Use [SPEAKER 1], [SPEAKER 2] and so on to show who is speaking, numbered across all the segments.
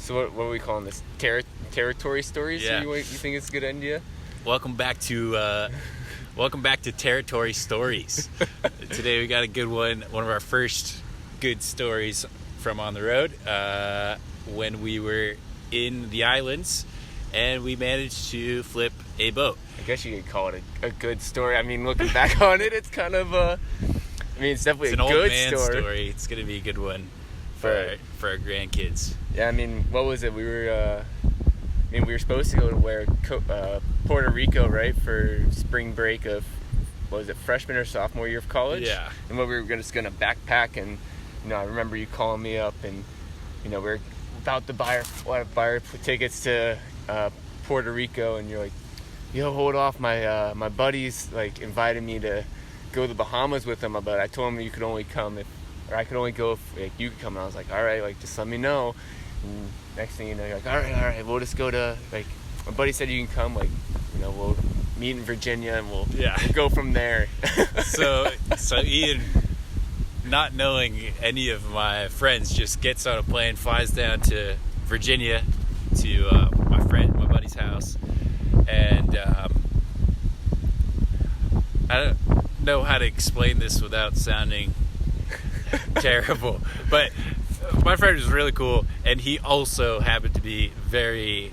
[SPEAKER 1] So what are we calling this? Territory stories?
[SPEAKER 2] Yeah.
[SPEAKER 1] You think it's a good idea?
[SPEAKER 2] Welcome back to Territory Stories. Today we got a good one of our first good stories from on the road, when we were in the islands and we managed to flip a boat.
[SPEAKER 1] I guess you could call it a good story. I mean, looking back on it, it's kind of it's definitely
[SPEAKER 2] It's an
[SPEAKER 1] a
[SPEAKER 2] old
[SPEAKER 1] good
[SPEAKER 2] man
[SPEAKER 1] story.
[SPEAKER 2] It's going to be a good one for our grandkids.
[SPEAKER 1] Yeah, I mean, what was it? We were supposed to go to Puerto Rico, right, for spring break of, what was it, freshman or sophomore year of college?
[SPEAKER 2] Yeah.
[SPEAKER 1] And we were just going to backpack, and, I remember you calling me up, and, we were about to buy our tickets to Puerto Rico, and you're like, yo, hold off, my buddies, invited me to go to the Bahamas with them, but I told them you could only come I could only go if you could come, and I was like, all right, just let me know. And next thing you know, you're like, all right, we'll just go to, my buddy said you can come, we'll meet in Virginia, and we'll go from there.
[SPEAKER 2] So Ian, not knowing any of my friends, just gets on a plane, flies down to Virginia to my buddy's house, and I don't know how to explain this without sounding terrible, but my friend was really cool, and he also happened to be very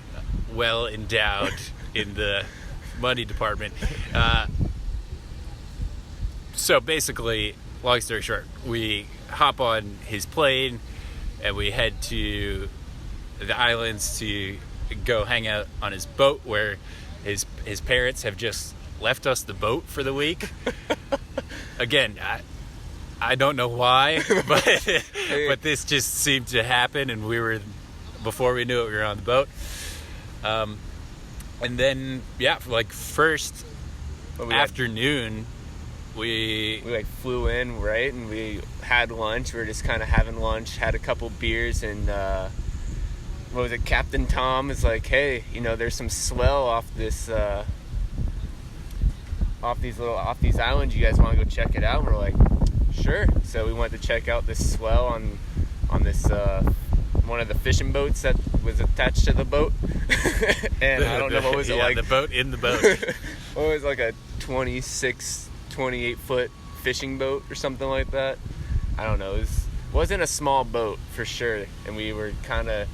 [SPEAKER 2] well endowed in the money department. So basically, long story short, we hop on his plane and we head to the islands to go hang out on his boat, where his parents have just left us the boat for the week. Again, I don't know why, but this just seemed to happen, and before we knew it, we were on the boat. And then, first afternoon, we
[SPEAKER 1] flew in, right, and we had lunch. We were just kind of having lunch, had a couple beers, and what was it? Captain Tom is like, hey, there's some swell off this off these islands. You guys want to go check it out? And we're like, sure. So we went to check out this swell on this one of the fishing boats that was attached to the boat. And I don't know, what was it like?
[SPEAKER 2] The boat in the boat.
[SPEAKER 1] What was like a 28 foot fishing boat or something like that? I don't know. It wasn't a small boat for sure. And we were kind of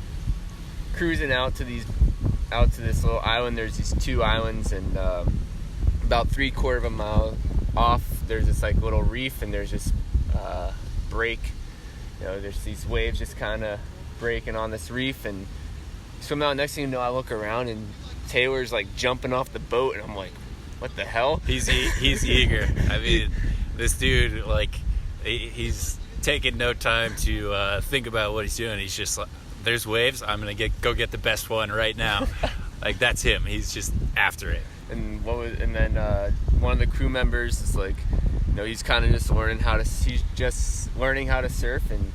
[SPEAKER 1] cruising out to this little island. There's these two islands, and about 3/4 of a mile off, there's this little reef, and there's this break. There's these waves just kind of breaking on this reef, and swim out. Next thing you know, I look around, and Taylor's jumping off the boat, and I'm like, what the hell?
[SPEAKER 2] He's eager. I mean, this dude, he's taking no time to think about what he's doing. He's just like, there's waves, I'm gonna go get the best one right now. That's him. He's just after it.
[SPEAKER 1] And then one of the crew members is he's kind of just learning how to surf, and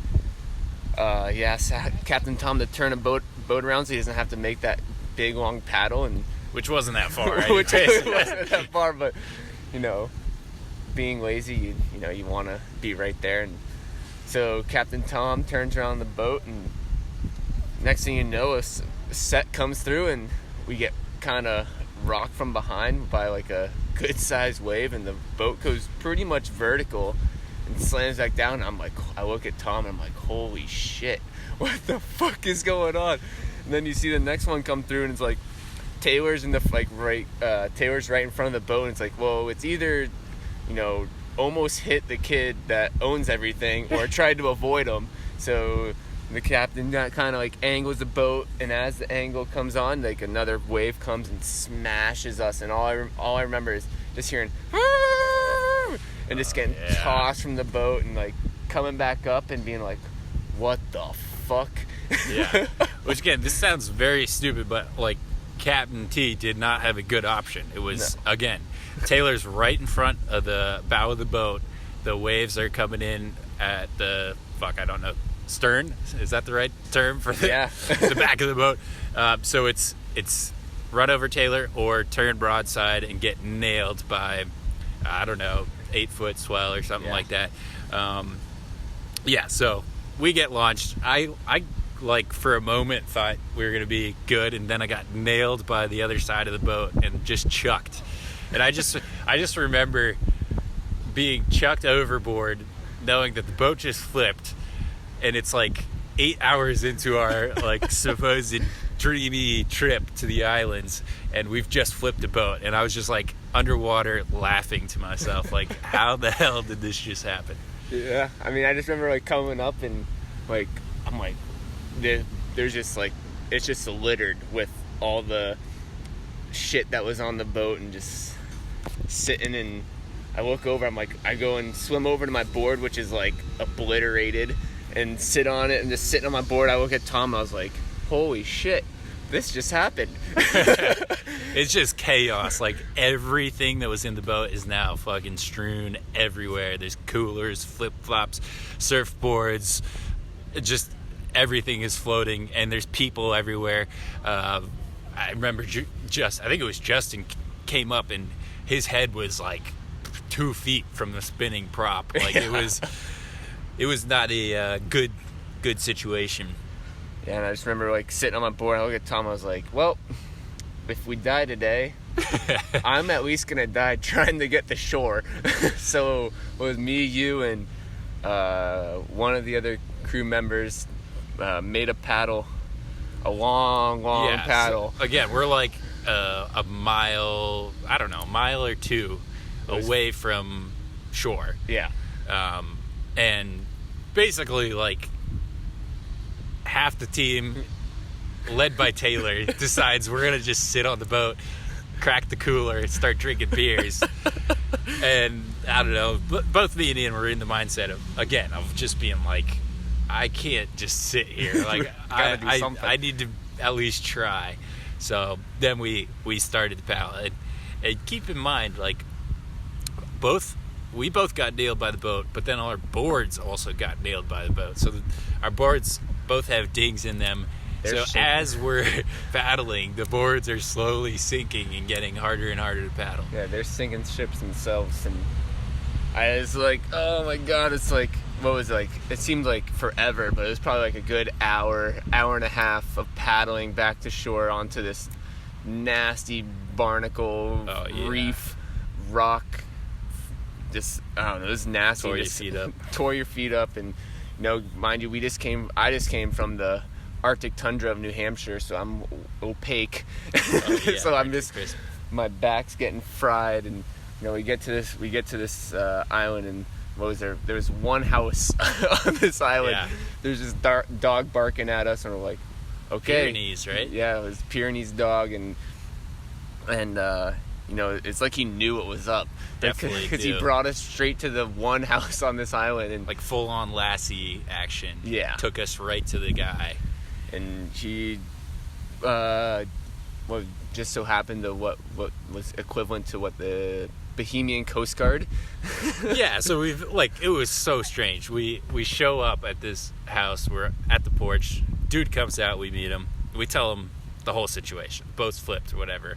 [SPEAKER 1] he asked Captain Tom to turn a boat around so he doesn't have to make that big long paddle, and
[SPEAKER 2] which wasn't that far.
[SPEAKER 1] Which wasn't that far, but being lazy, you want to be right there. And so Captain Tom turns around the boat, and next thing you know, a set comes through, and we get kind of rocked from behind by a good sized wave, and the boat goes pretty much vertical and slams back down. And I look at Tom, and I'm like, holy shit, what the fuck is going on? And then you see the next one come through, and it's Taylor's Taylor's right in front of the boat, and it's well, it's either almost hit the kid that owns everything or tried to avoid him. So the captain kind of angles the boat, and as the angle comes on, another wave comes and smashes us, and all I remember is just hearing and just getting tossed from the boat, and coming back up and being like, what the fuck?
[SPEAKER 2] Yeah. Which again, this sounds very stupid, but Captain T did not have a good option. It was again, Taylor's right in front of the bow of the boat. The waves are coming in at the I don't know, stern, is that the right term for the back of the boat? So it's run over Taylor or turn broadside and get nailed by, I don't know, 8-foot swell or something like that. So we get launched. I like for a moment thought we were gonna be good, and then I got nailed by the other side of the boat and just chucked. And I just remember being chucked overboard, knowing that the boat just flipped, and it's like 8 hours into our like supposed dreamy trip to the islands, and we've just flipped a boat, and I was just like underwater laughing to myself, like, how the hell did this just happen?
[SPEAKER 1] Yeah, I mean, I just remember like coming up and like I'm like, there's just like, it's just littered with all the shit that was on the boat, and just sitting, and I look over, I'm like, I go and swim over to my board, which is like obliterated, and sit on it, and just sitting on my board. I look at Tom, I was like, holy shit, this just happened.
[SPEAKER 2] It's just chaos. Like, everything that was in the boat is now fucking strewn everywhere. There's coolers, flip-flops, surfboards, just everything is floating, and there's people everywhere. I remember I think it was Justin came up, and his head was like 2 feet from the spinning prop. Like, it was not a good situation.
[SPEAKER 1] Yeah, and I just remember like sitting on my board, I look at Tom, I was like, well, if we die today, I'm at least gonna die trying to get to shore. So it was me, you, and one of the other crew members made a paddle, a long paddle.
[SPEAKER 2] So, again, we're like a mile or two away from shore.
[SPEAKER 1] Yeah.
[SPEAKER 2] And basically, like, half the team, led by Taylor, decides we're going to just sit on the boat, crack the cooler, start drinking beers. And, I don't know, both me and Ian were in the mindset of just being like, I can't just sit here. Like, I need to at least try. So then we started the paddle. And keep in mind, like, we both got nailed by the boat, but then our boards also got nailed by the boat. So our boards both have dings in them. So as we're paddling, the boards are slowly sinking and getting harder and harder to paddle.
[SPEAKER 1] Yeah, they're sinking ships themselves. And I was like, oh my God, it's like, what was it, like, it seemed like forever, but it was probably like a good hour and a half of paddling back to shore onto this nasty barnacle reef rock. Just, I don't know, it was nasty.
[SPEAKER 2] Tore your feet up.
[SPEAKER 1] Tore your feet up. And, you know, mind you, I just came from the Arctic tundra of New Hampshire, so I'm opaque. So I'm just, my back's getting fried. And, you know, we get to this island, and what was there? There was one house on this island. Yeah. There's this dog barking at us, and we're like, okay.
[SPEAKER 2] Pyrenees, right?
[SPEAKER 1] Yeah, it was Pyrenees dog, and you know, it's like he knew what was up.
[SPEAKER 2] Definitely,
[SPEAKER 1] because he brought us straight to the one house on this island, and
[SPEAKER 2] like full-on Lassie action.
[SPEAKER 1] Yeah,
[SPEAKER 2] took us right to the guy,
[SPEAKER 1] and he, just so happened to what was equivalent to what the Bohemian Coast Guard.
[SPEAKER 2] Yeah, so it was so strange. We show up at this house. We're at the porch. Dude comes out. We meet him. We tell him the whole situation. Boats flipped or whatever.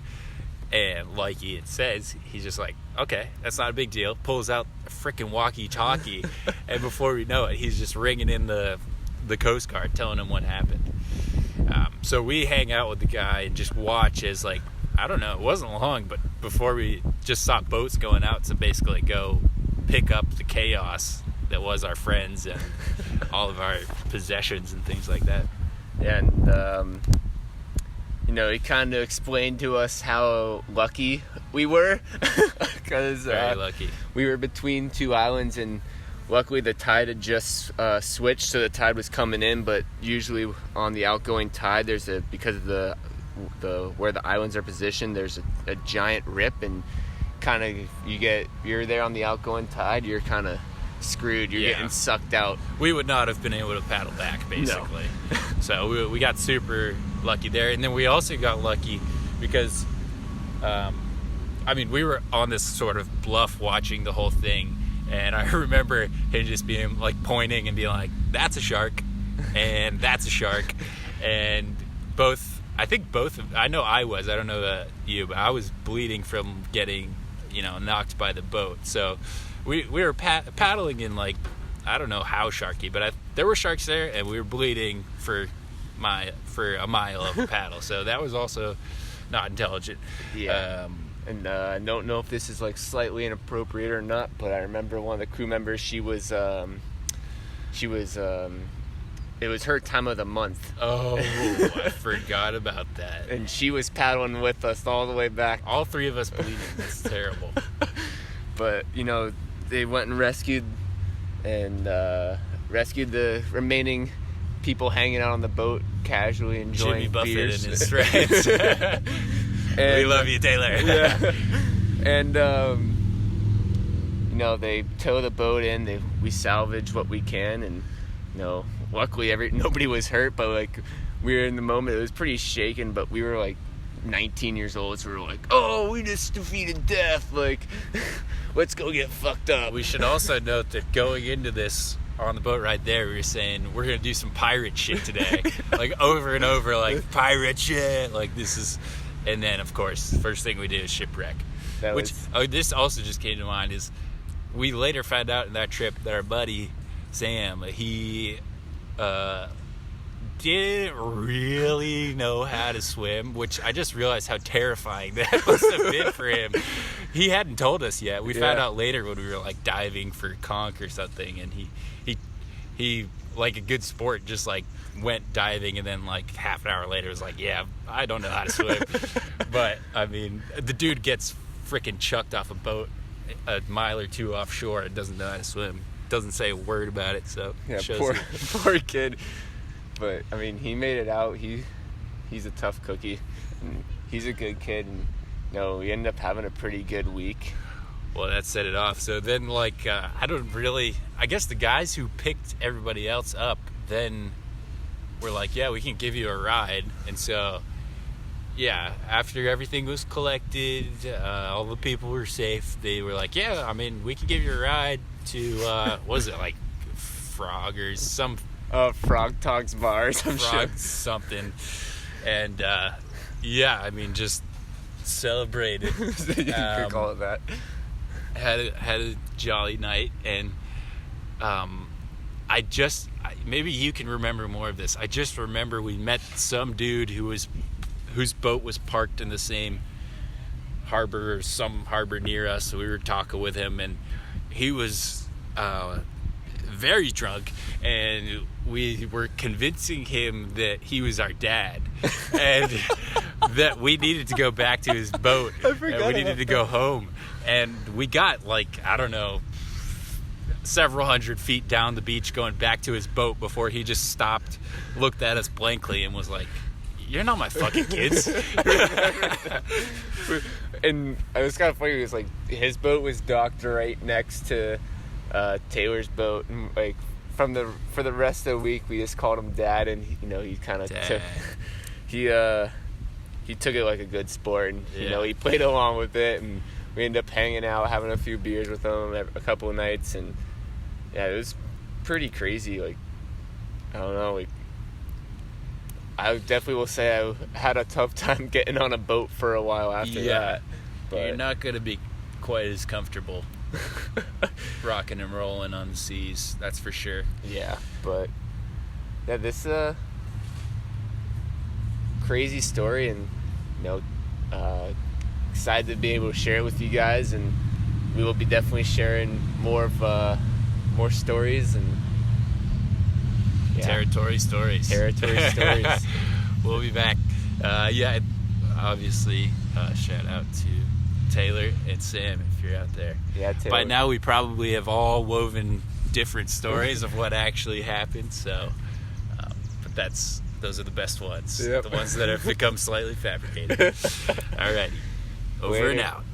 [SPEAKER 2] And like it says, he's just like, okay, that's not a big deal. Pulls out a freaking walkie-talkie, and before we know it, he's just ringing in the Coast Guard, telling him what happened. So we hang out with the guy and just watch as, like, I don't know, it wasn't long, but before we just saw boats going out to basically go pick up the chaos that was our friends and all of our possessions and things like that.
[SPEAKER 1] Yeah, and you know, he kind of explained to us how lucky we were, because
[SPEAKER 2] very lucky.
[SPEAKER 1] We were between two islands, and luckily the tide had just switched, so the tide was coming in. But usually on the outgoing tide, because of the where the islands are positioned, there's a giant rip, and kind of you're there on the outgoing tide, you're kind of screwed. You're getting sucked out.
[SPEAKER 2] We would not have been able to paddle back, basically. No. So we got super lucky there. And then we also got lucky because we were on this sort of bluff watching the whole thing, and I remember him just being like pointing and being like, that's a shark, and that's a shark. And I know I don't know you, but I was bleeding from getting, knocked by the boat. So we were paddling in, like, I don't know how sharky, but there were sharks there, and we were bleeding for for a mile of a paddle. So that was also not intelligent.
[SPEAKER 1] Yeah. And I don't know if this is like slightly inappropriate or not, but I remember one of the crew members. It was her time of the month.
[SPEAKER 2] Oh, I forgot about that.
[SPEAKER 1] And she was paddling with us all the way back.
[SPEAKER 2] All three of us bleeding. That's terrible.
[SPEAKER 1] But, they went and rescued the remaining people hanging out on the boat, casually enjoying
[SPEAKER 2] Jimmy Buffett
[SPEAKER 1] beers.
[SPEAKER 2] and his friends. We love you, Taylor.
[SPEAKER 1] Yeah. And, they tow the boat in. We salvage what we can, and, luckily nobody was hurt, but like we were in the moment. It was pretty shaken, but we were like 19 years old, so we were like, oh, we just defeated death, like let's go get fucked up.
[SPEAKER 2] We should also note that going into this on the boat right there, we were saying we're gonna do some pirate shit today. Like over and over, like pirate shit, like this is. And then of course the first thing we did is shipwreck, this also just came to mind. Is we later found out in that trip that our buddy Sam, he didn't really know how to swim, which I just realized how terrifying that must have been for him. He hadn't told us yet. We found out later when we were like diving for conch or something, and he like a good sport just like went diving, and then like half an hour later was like, yeah, I don't know how to swim. But I mean, the dude gets freaking chucked off a boat a mile or two offshore and doesn't know how to swim. Doesn't say a word about it, so
[SPEAKER 1] yeah,
[SPEAKER 2] shows
[SPEAKER 1] poor kid. But I mean, he made it out. He's a tough cookie, and he's a good kid, and we ended up having a pretty good week.
[SPEAKER 2] Well, that set it off. So then, like, I guess the guys who picked everybody else up then were like, yeah, we can give you a ride. And so, yeah, after everything was collected, all the people were safe, they were like, yeah, I mean, we can give you a ride to, what was it, like, Frog or some...
[SPEAKER 1] Frog Talks Bar or some
[SPEAKER 2] Frog
[SPEAKER 1] shit.
[SPEAKER 2] something. And, yeah, I mean, just celebrated.
[SPEAKER 1] You could call it that.
[SPEAKER 2] Had a jolly night, and maybe you can remember more of this. I just remember we met some dude whose boat was parked in the same harbor or some harbor near us, so we were talking with him, and he was very drunk, and we were convincing him that he was our dad and that we needed to go back to his boat and we needed to go home. And we got, like, I don't know, several hundred feet down the beach going back to his boat before he just stopped, looked at us blankly, and was like, you're not my fucking kids.
[SPEAKER 1] And it was kind of funny. It was like his boat was docked right next to Taylor's boat, and like for the rest of the week we just called him Dad, and he kind of took it like a good sport, and he played along with it, and we ended up hanging out, having a few beers with him a couple of nights, and yeah, it was pretty crazy. Like, I don't know, like, I definitely will say I had a tough time getting on a boat for a while after that. But
[SPEAKER 2] you're not going to be quite as comfortable rocking and rolling on the seas, that's for sure.
[SPEAKER 1] Yeah, but yeah, this crazy story, and excited to be able to share it with you guys, and we will be definitely sharing more stories and
[SPEAKER 2] territory stories. We'll be back. Obviously, shout out to Taylor and Sam if you're out there.
[SPEAKER 1] Yeah, Taylor.
[SPEAKER 2] By now we probably have all woven different stories of what actually happened, so but those are the best ones.
[SPEAKER 1] Yep.
[SPEAKER 2] The ones that have become slightly fabricated. Alrighty. Over and out.